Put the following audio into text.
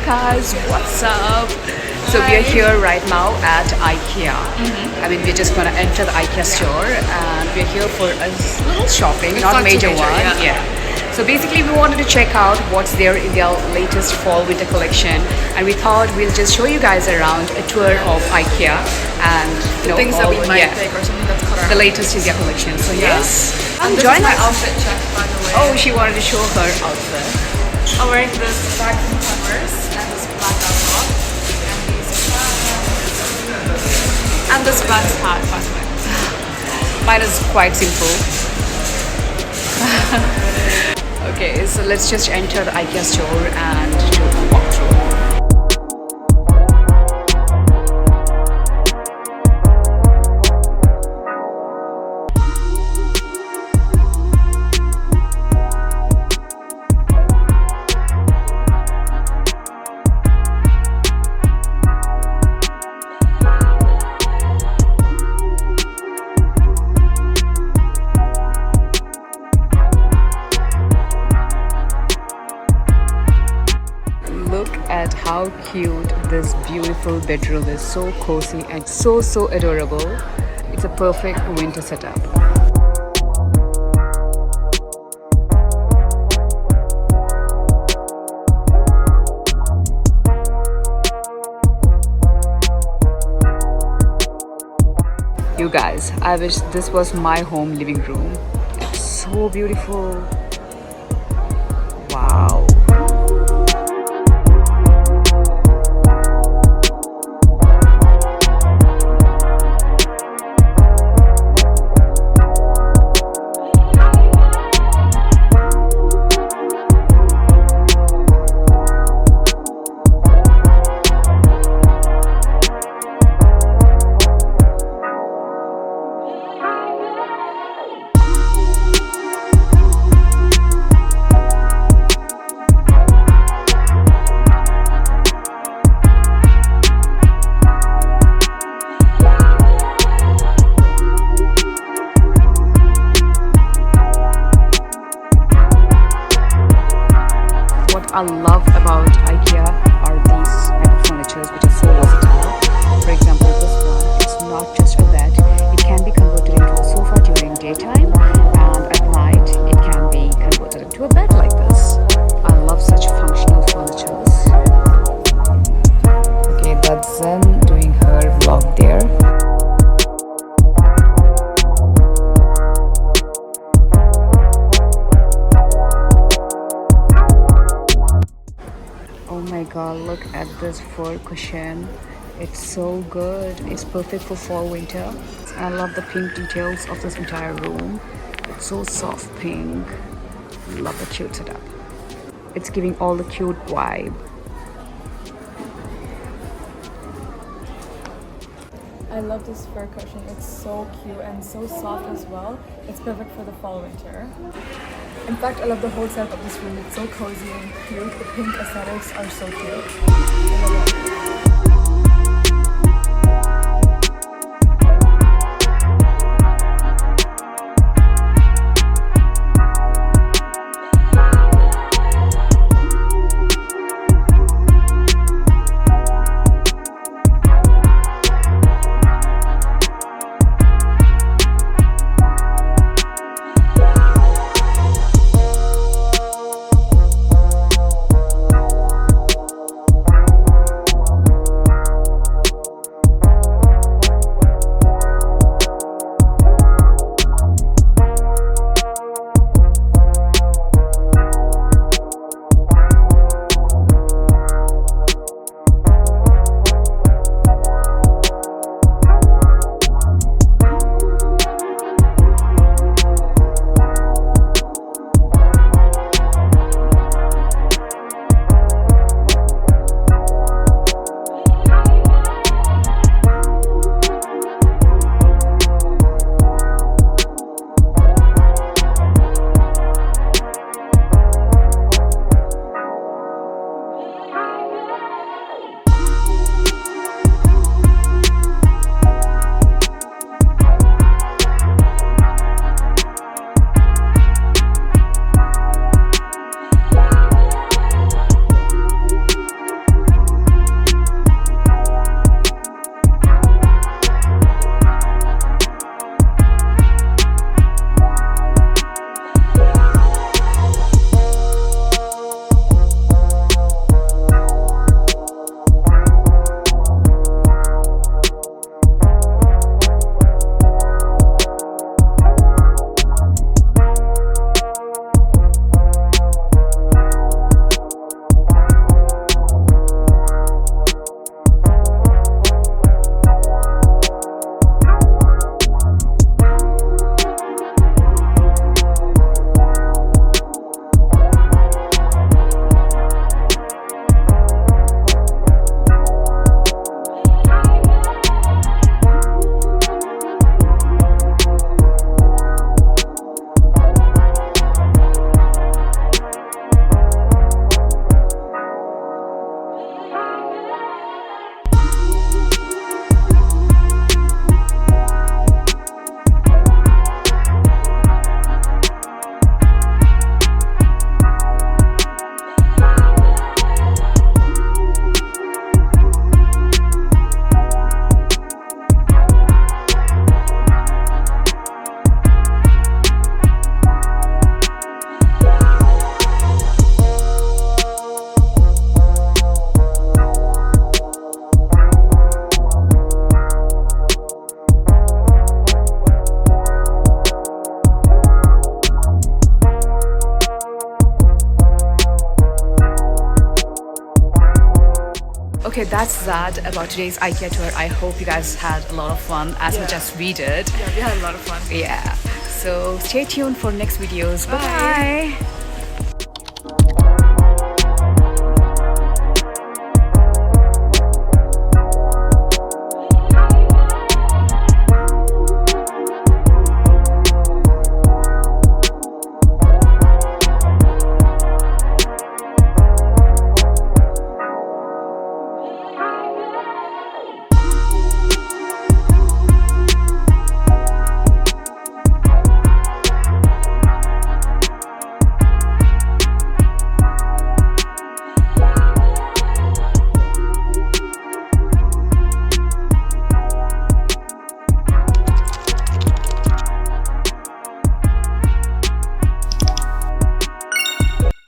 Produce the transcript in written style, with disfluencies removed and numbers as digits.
guys, what's up? So we are here right now at IKEA. I mean, we're just gonna enter the IKEA store and we're here for a little shopping, not a major one. Yeah. So basically we wanted to check out what's there in their latest fall winter collection, and we thought we'll just show you guys around a tour of IKEA and things that we might pick or something that's caught our the latest in their collection. So yes, and this is my outfit check, by the way. Oh, she wanted to show her outfit. I'm wearing this bag from Converse and this black top and these and this Vans hat, by the way. Mine is quite simple. Okay, so let's just enter the IKEA store and do a walkthrough. At how cute this beautiful bedroom is. So cozy and so adorable. It's a perfect winter setup. You guys, I wish this was my home living room. It's so beautiful. Wow. I love about IKEA are these type of furnitures which are so versatile. For example, this one, it's not just a bed. It can be converted into a sofa during daytime, and at night it can be converted into a bed like this. I love such functional furnitures. Okay, that's Zen doing her vlog there. Oh my god, look at this fur cushion. It's so good. It's perfect for fall winter. I love the pink details of this entire room. It's so soft pink. Love the cute setup. It's giving all the cute vibe. I love this fur cushion. It's so cute and so soft as well. It's perfect for the fall winter. In fact, I love the whole setup of this room. It's so cozy and cute. The pink aesthetics are so cute. I love it. Okay, that's that about today's IKEA tour. I hope you guys had a lot of fun as much as we did. Yeah, we had a lot of fun. Yeah. So stay tuned for next videos. Bye. Bye.